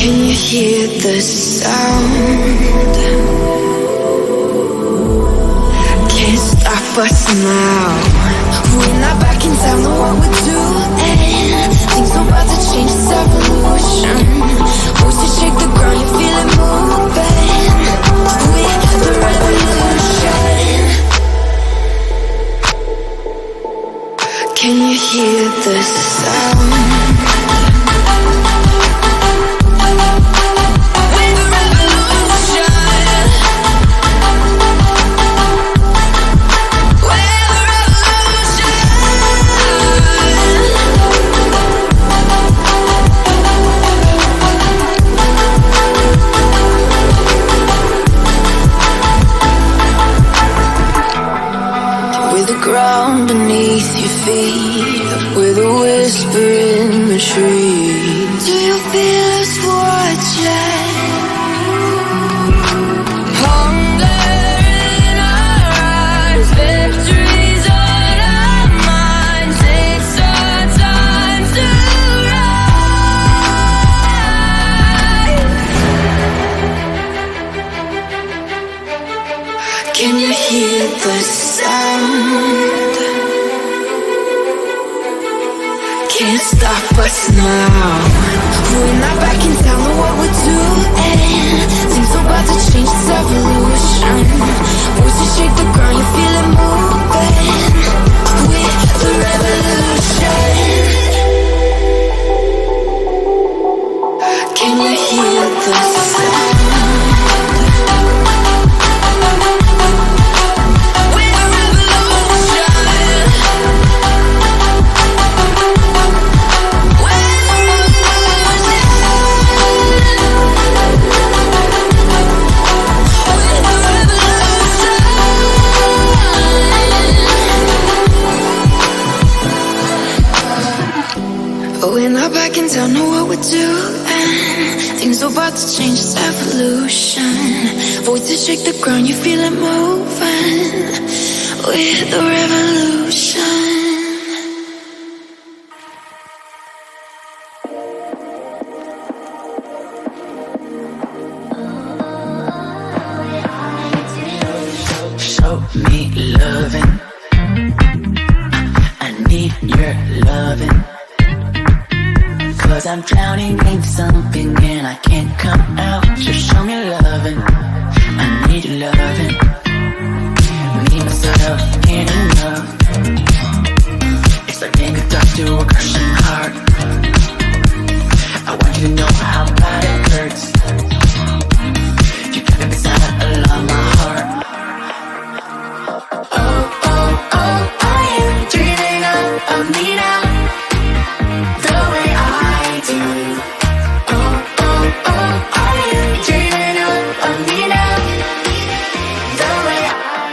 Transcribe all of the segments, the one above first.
Can you hear the sound? Can't stop us now. We're not backing down on what we're doing. Things are about to change, it's evolution. Voices shake the ground, you feel it moving. We're the revolution. Can you hear the sound? Ground beneath your feet, with a whisper in the trees. Do you feel us watching? Hunger in our eyes, victories on our minds. It's our time to rise. Can you hear the sound? Can't stop us now. We're not backing down on what we're doing. Things are about to change, it's evolution. Voices shake the ground, you feel it moving. We're the revolution. Can you hear the sound? We're not backing down on what we're doing. Things are about to change, it's evolution. Voices shake the ground, you feel it moving. We're the revolution. Show me loving. I need your loving. Cause I'm drowning in something and I can't come out. Just show me loving. I need your loving. Me, myself, can't enough. It's like being a doctor to a crushing heart. I want you to know how bad it hurts. You got me beside along my heart. Oh, oh, oh, are you dreaming of me now? The way I do. Oh, oh, oh, are you dreaming of me now? The way I do.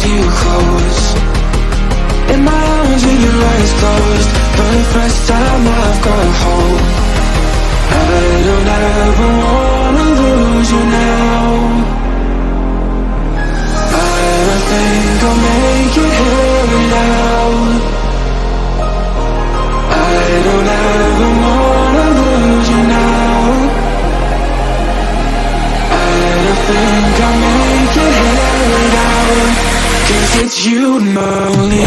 hold you close in my arms with your eyes closed. For the first time I've got hope. I don't ever wanna lose you now. I think I'll make it here now. I don't ever wanna lose you now. I think I'll make it here now. 'Cause it's you and me only.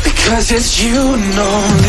Because it's you and only